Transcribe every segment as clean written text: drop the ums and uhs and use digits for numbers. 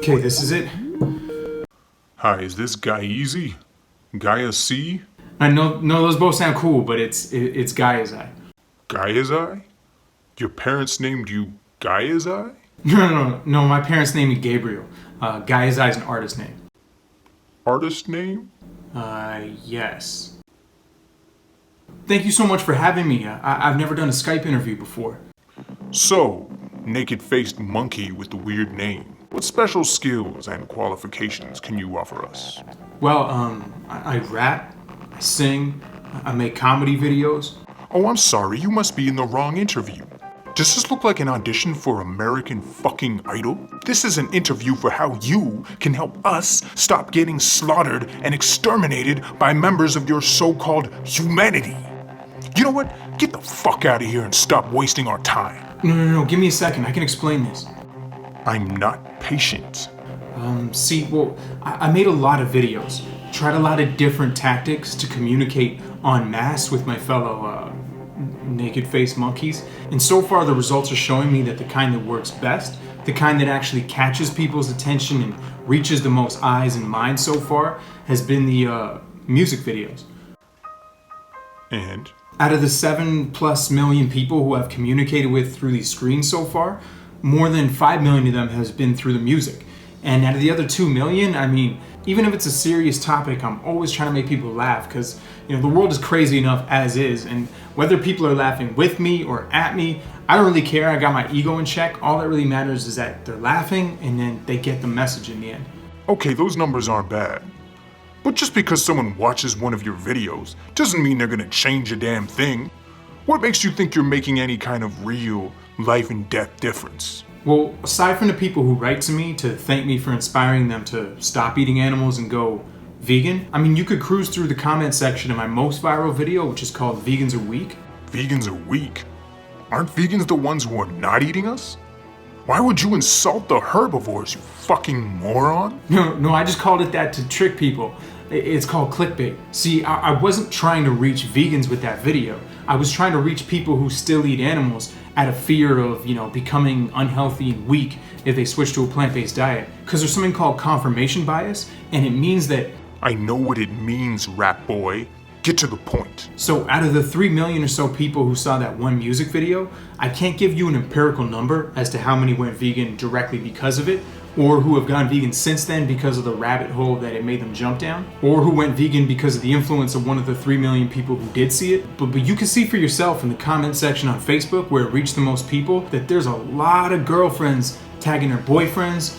Okay, this is it. Hi, is this Gaia? Gaia C? I know, no, those both sound cool, but it's Gaia's Eye. Gaia's Eye? Your parents named you Gaia's Eye? No, my parents named me Gabriel. Gaia's Eye is an artist name. Artist name? Yes. Thank you so much for having me. I've never done a Skype interview before. So, naked-faced monkey with the weird name. What special skills and qualifications can you offer us? Well, I rap, I sing, I make comedy videos. Oh, I'm sorry, you must be in the wrong interview. Does this look like an audition for American fucking Idol? This is an interview for how you can help us stop getting slaughtered and exterminated by members of your so-called humanity. You know what? Get the fuck out of here and stop wasting our time. No, give me a second, I can explain this. I'm not patient. I made a lot of videos, tried a lot of different tactics to communicate en masse with my fellow naked-faced monkeys, and so far the results are showing me that the kind that works best, the kind that actually catches people's attention and reaches the most eyes and minds so far, has been the music videos. And? Out of the 7+ million people who I've communicated with through these screens so far, more than 5 million of them has been through the music. And out of the other 2 million, I mean, even if it's a serious topic, I'm always trying to make people laugh because, you know, the world is crazy enough as is, and whether people are laughing with me or at me, I don't really care. I got my ego in check. All that really matters is that they're laughing and then they get the message in the end. Okay, those numbers aren't bad. But just because someone watches one of your videos doesn't mean they're gonna change a damn thing. What makes you think you're making any kind of real life and death difference? Well, aside from the people who write to me to thank me for inspiring them to stop eating animals and go vegan, I mean, you could cruise through the comment section of my most viral video, which is called Vegans Are Weak. Vegans are weak? Aren't vegans the ones who are not eating us? Why would you insult the herbivores, you fucking moron? No, I just called it that to trick people. It's called clickbait. See, I wasn't trying to reach vegans with that video. I was trying to reach people who still eat animals out of fear of, becoming unhealthy and weak if they switch to a plant-based diet. Because there's something called confirmation bias, and it means that... I know what it means, rap boy. Get to the point. So out of the 3 million or so people who saw that one music video, I can't give you an empirical number as to how many went vegan directly because of it, or who have gone vegan since then because of the rabbit hole that it made them jump down, or who went vegan because of the influence of one of the 3 million people who did see it. But you can see for yourself in the comment section on Facebook, where it reached the most people, that there's a lot of girlfriends tagging their boyfriends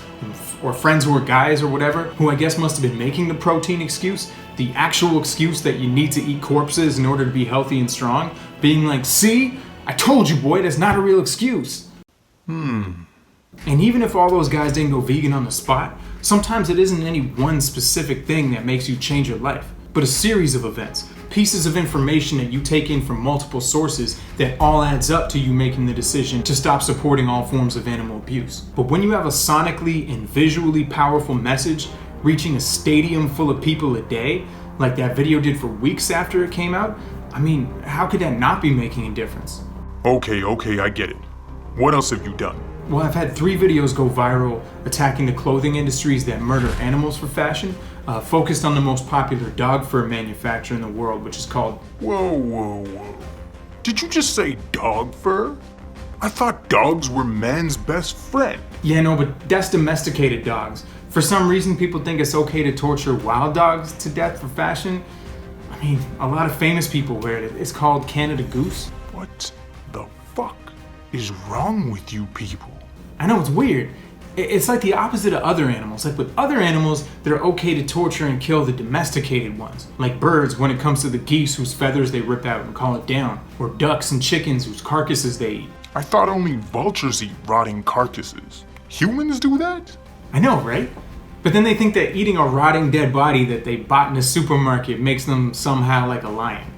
or friends who are guys or whatever, who I guess must have been making the protein excuse, the actual excuse that you need to eat corpses in order to be healthy and strong, being like, see, I told you, boy, that's not a real excuse. And even if all those guys didn't go vegan on the spot, sometimes it isn't any one specific thing that makes you change your life, but a series of events, pieces of information that you take in from multiple sources that all adds up to you making the decision to stop supporting all forms of animal abuse. But when you have a sonically and visually powerful message reaching a stadium full of people a day, like that video did for weeks after it came out, I mean, how could that not be making a difference? Okay, I get it. What else have you done? Well, I've had 3 videos go viral attacking the clothing industries that murder animals for fashion, focused on the most popular dog fur manufacturer in the world, which is called... Whoa. Did you just say dog fur? I thought dogs were man's best friend. Yeah, no, but that's domesticated dogs. For some reason, people think it's okay to torture wild dogs to death for fashion. I mean, a lot of famous people wear it. It's called Canada Goose. What the fuck is wrong with you people? I know, it's weird. It's like the opposite of other animals. Like with other animals, they're okay to torture and kill the domesticated ones. Like birds when it comes to the geese whose feathers they rip out and call it down. Or ducks and chickens whose carcasses they eat. I thought only vultures eat rotting carcasses. Humans do that? I know, right? But then they think that eating a rotting dead body that they bought in a supermarket makes them somehow like a lion.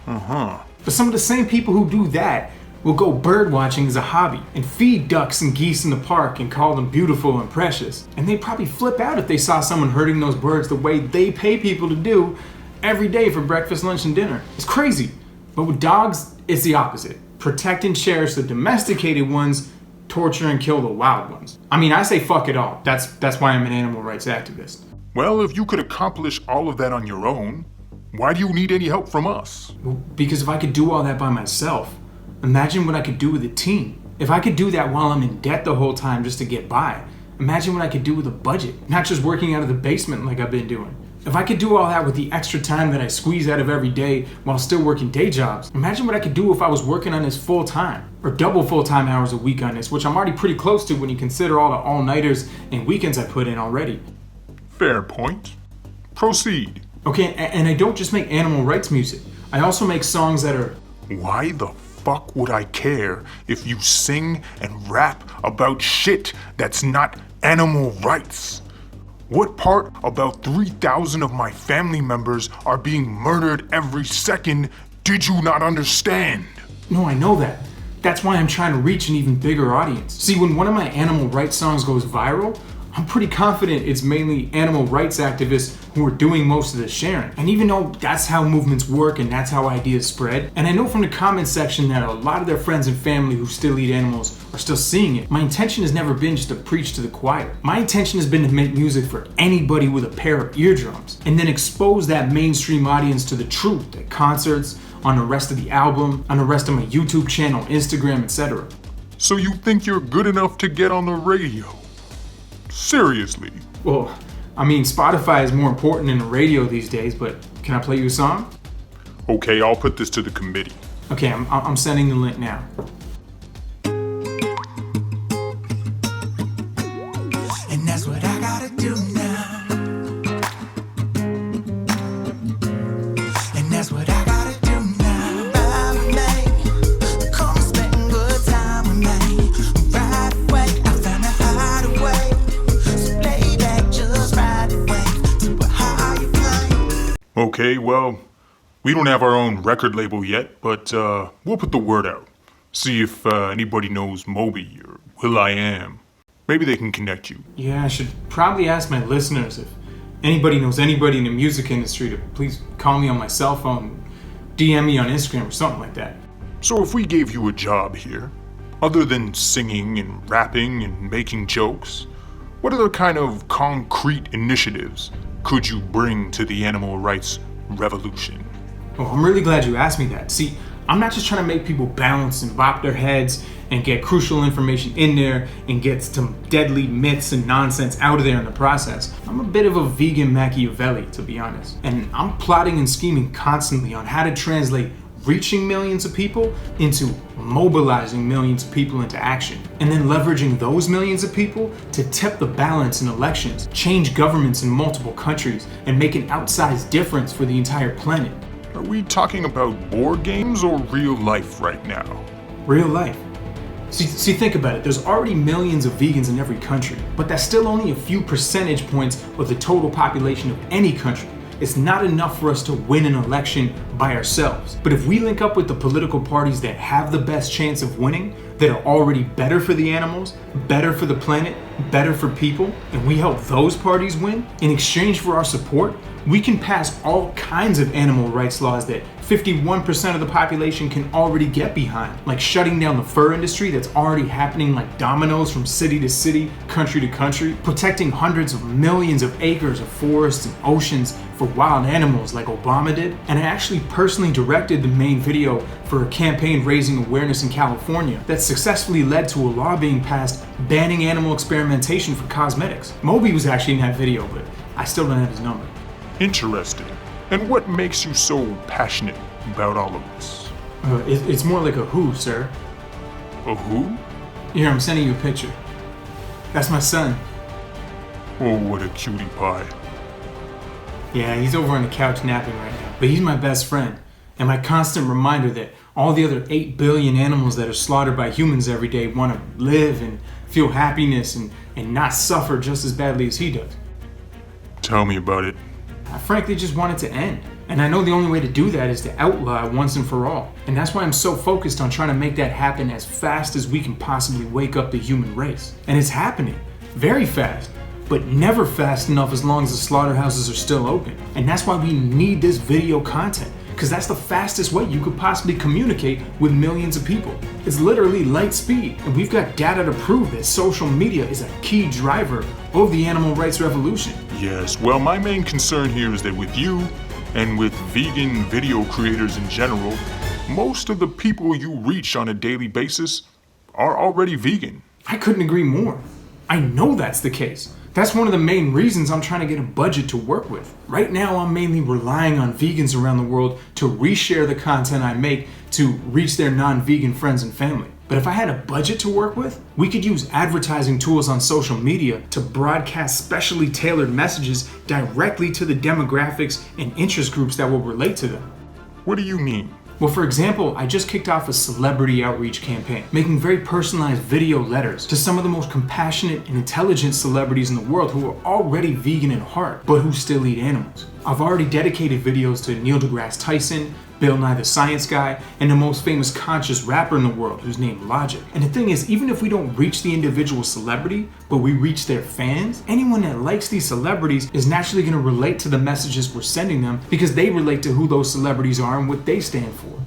But some of the same people who do that will go bird watching as a hobby and feed ducks and geese in the park and call them beautiful and precious. And they'd probably flip out if they saw someone hurting those birds the way they pay people to do every day for breakfast, lunch, and dinner. It's crazy. But with dogs, it's the opposite. Protect and cherish the domesticated ones torture and kill the wild ones. I mean, I say fuck it all. That's why I'm an animal rights activist. Well, if you could accomplish all of that on your own, why do you need any help from us? Well, because if I could do all that by myself, imagine what I could do with a team. If I could do that while I'm in debt the whole time just to get by, imagine what I could do with a budget, not just working out of the basement like I've been doing. If I could do all that with the extra time that I squeeze out of every day while still working day jobs, imagine what I could do if I was working on this full time, or double full-time hours a week on this, which I'm already pretty close to when you consider all the all-nighters and weekends I put in already. Fair point. Proceed. Okay, and I don't just make animal rights music. I also make songs that are... Why the fuck would I care if you sing and rap about shit that's not animal rights? What part about 3,000 of my family members are being murdered every second did you not understand? No, I know that. That's why I'm trying to reach an even bigger audience. See, when one of my animal rights songs goes viral, I'm pretty confident it's mainly animal rights activists who are doing most of the sharing. And even though that's how movements work and that's how ideas spread, and I know from the comments section that a lot of their friends and family who still eat animals are still seeing it, my intention has never been just to preach to the choir. My intention has been to make music for anybody with a pair of eardrums, and then expose that mainstream audience to the truth at concerts, on the rest of the album, on the rest of my YouTube channel, Instagram, etc. So you think you're good enough to get on the radio? Seriously? Well, I mean, Spotify is more important than the radio these days, but can I play you a song? Okay, I'll put this to the committee. Okay, I'm sending the link now. And that's what I gotta do now. And that's what I gotta do now. Ride with me, come spend good time with me. Right away, I found a hideaway. So lay back, just ride away. To a higher plane. Okay, well, we don't have our own record label yet, but we'll put the word out. See if anybody knows Moby or will.i.am. Maybe they can connect you. Yeah, I should probably ask my listeners if anybody knows anybody in the music industry to please call me on my cell phone, DM me on Instagram or something like that. So if we gave you a job here, other than singing and rapping and making jokes, what other kind of concrete initiatives could you bring to the animal rights revolution? Well, I'm really glad you asked me that. See, I'm not just trying to make people bounce and bop their heads and get crucial information in there and get some deadly myths and nonsense out of there in the process. I'm a bit of a vegan Machiavelli, to be honest. And I'm plotting and scheming constantly on how to translate reaching millions of people into mobilizing millions of people into action. And then leveraging those millions of people to tip the balance in elections, change governments in multiple countries, and make an outsized difference for the entire planet. Are we talking about board games or real life right now? Real life. See, think about it. There's already millions of vegans in every country, but that's still only a few percentage points of the total population of any country. It's not enough for us to win an election by ourselves. But if we link up with the political parties that have the best chance of winning, that are already better for the animals, better for the planet, better for people, and we help those parties win, in exchange for our support, we can pass all kinds of animal rights laws that 51% of the population can already get behind, like shutting down the fur industry that's already happening like dominoes from city to city, country to country, protecting hundreds of millions of acres of forests and oceans for wild animals like Obama did. And I actually personally directed the main video for a campaign raising awareness in California that successfully led to a law being passed banning animal experimentation for cosmetics. Moby was actually in that video, but I still don't have his number. Interesting. And what makes you so passionate about all of this? It's more like a who, sir. A who? Here, I'm sending you a picture. That's my son. Oh, what a cutie pie. Yeah, he's over on the couch napping right now. But he's my best friend, and my constant reminder that all the other 8 billion animals that are slaughtered by humans every day want to live and feel happiness and not suffer just as badly as he does. Tell me about it. I frankly just want it to end. And I know the only way to do that is to outlaw it once and for all. And that's why I'm so focused on trying to make that happen as fast as we can possibly wake up the human race. And it's happening. Very fast. But never fast enough as long as the slaughterhouses are still open. And that's why we need this video content. because that's the fastest way you could possibly communicate with millions of people. It's literally light speed, and we've got data to prove that social media is a key driver of the animal rights revolution. Yes, well, my main concern here is that with you, and with vegan video creators in general, most of the people you reach on a daily basis are already vegan. I couldn't agree more. I know that's the case. That's one of the main reasons I'm trying to get a budget to work with. Right now, I'm mainly relying on vegans around the world to reshare the content I make to reach their non-vegan friends and family. But if I had a budget to work with, we could use advertising tools on social media to broadcast specially tailored messages directly to the demographics and interest groups that will relate to them. What do you mean? Well, for example, I just kicked off a celebrity outreach campaign, making very personalized video letters to some of the most compassionate and intelligent celebrities in the world who are already vegan at heart, but who still eat animals. I've already dedicated videos to Neil deGrasse Tyson, Bill Nye the Science Guy, and the most famous conscious rapper in the world, who's named Logic. And the thing is, even if we don't reach the individual celebrity, but we reach their fans, anyone that likes these celebrities is naturally going to relate to the messages we're sending them because they relate to who those celebrities are and what they stand for.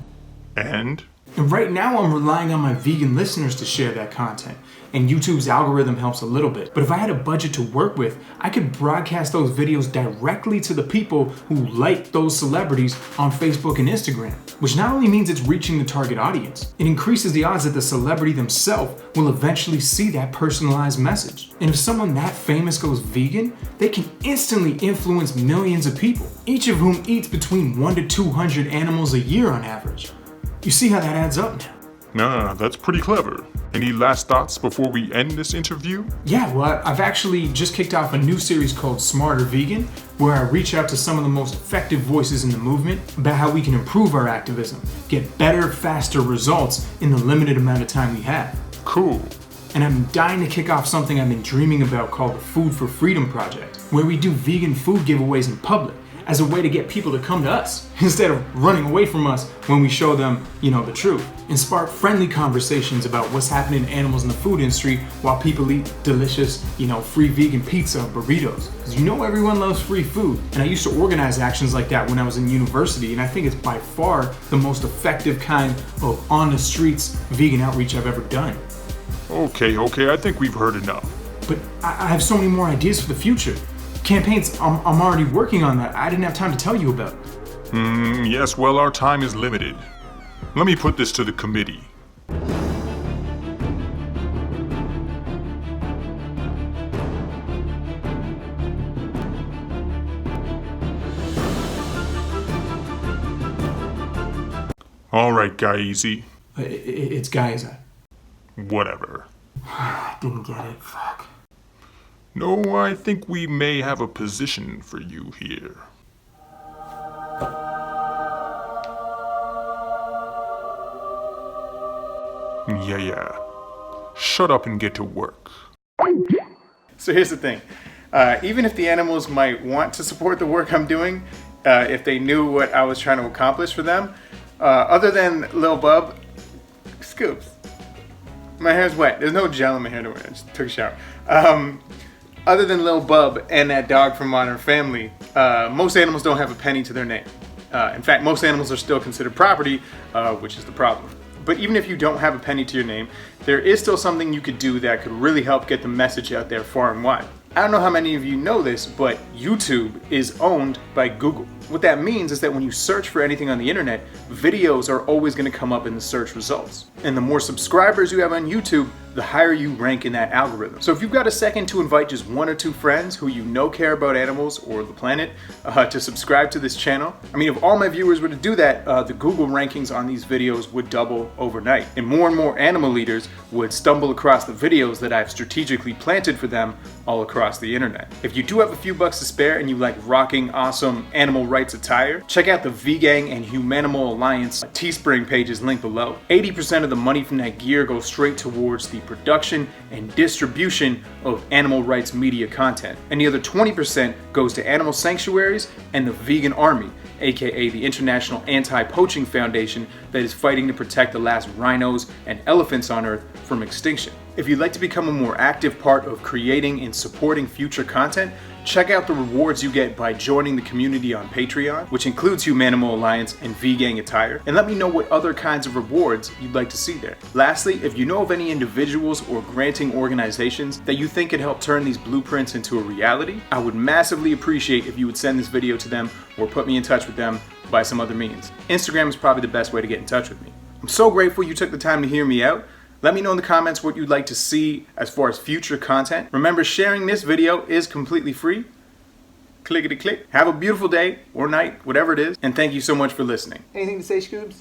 And right now I'm relying on my vegan listeners to share that content, and YouTube's algorithm helps a little bit. But if I had a budget to work with, I could broadcast those videos directly to the people who like those celebrities on Facebook and Instagram, which not only means it's reaching the target audience, it increases the odds that the celebrity themselves will eventually see that personalized message. And if someone that famous goes vegan, they can instantly influence millions of people, each of whom eats between 100 to 200 animals a year on average. You see how that adds up now? nah, that's pretty clever. Any last thoughts before we end this interview? Yeah, well, I've actually just kicked off a new series called Smarter Vegan, where I reach out to some of the most effective voices in the movement about how we can improve our activism, get better, faster results in the limited amount of time we have. Cool. And I'm dying to kick off something I've been dreaming about called the Food for Freedom Project, where we do vegan food giveaways in public as a way to get people to come to us instead of running away from us when we show them, the truth, and spark friendly conversations about what's happening to animals in the food industry while people eat delicious, free vegan pizza or burritos. Because everyone loves free food. And I used to organize actions like that when I was in university, and I think it's by far the most effective kind of on the streets vegan outreach I've ever done. Okay, I think we've heard enough. But I have so many more ideas for the future. Campaigns I'm already working on that I didn't have time to tell you about. Yes, well, our time is limited. Let me put this to the committee. All right, Gaia. It's Gaia. Whatever. I didn't get it. Fuck. No, I think we may have a position for you here. Yeah. Shut up and get to work. So here's the thing. Even if the animals might want to support the work I'm doing, if they knew what I was trying to accomplish for them, other than Lil Bub, Scoops. My hair's wet. There's no gel in my hair. I just took a shower. Other than Lil Bub and that dog from Modern Family, most animals don't have a penny to their name. In fact, most animals are still considered property, which is the problem. But even if you don't have a penny to your name, there is still something you could do that could really help get the message out there far and wide. I don't know how many of you know this, but YouTube is owned by Google. What that means is that when you search for anything on the internet, videos are always going to come up in the search results. And the more subscribers you have on YouTube, the higher you rank in that algorithm. So if you've got a second to invite just 1 or 2 friends who care about animals or the planet to subscribe to this channel, if all my viewers were to do that, the Google rankings on these videos would double overnight. And more animal leaders would stumble across the videos that I've strategically planted for them all across the internet. If you do have a few bucks to spare and you like rocking awesome animal rights attire, check out the Vegang and Humanimal Alliance Teespring pages linked below. 80% of the money from that gear goes straight towards the production and distribution of animal rights media content. And the other 20% goes to animal sanctuaries and the Vegan Army, aka the International Anti-Poaching Foundation that is fighting to protect the last rhinos and elephants on Earth from extinction. If you'd like to become a more active part of creating and supporting future content, Check out the rewards you get by joining the community on Patreon, which includes Humanimal Alliance and V-Gang attire, and let me know what other kinds of rewards you'd like to see there. Lastly, if you know of any individuals or granting organizations that you think could help turn these blueprints into a reality, I would massively appreciate if you would send this video to them or put me in touch with them by some other means. Instagram is probably the best way to get in touch with me. I'm so grateful you took the time to hear me out. Let me know in the comments what you'd like to see as far as future content. Remember, sharing this video is completely free. Clickety click. Have a beautiful day or night, whatever it is, and thank you so much for listening. Anything to say, Scoobs?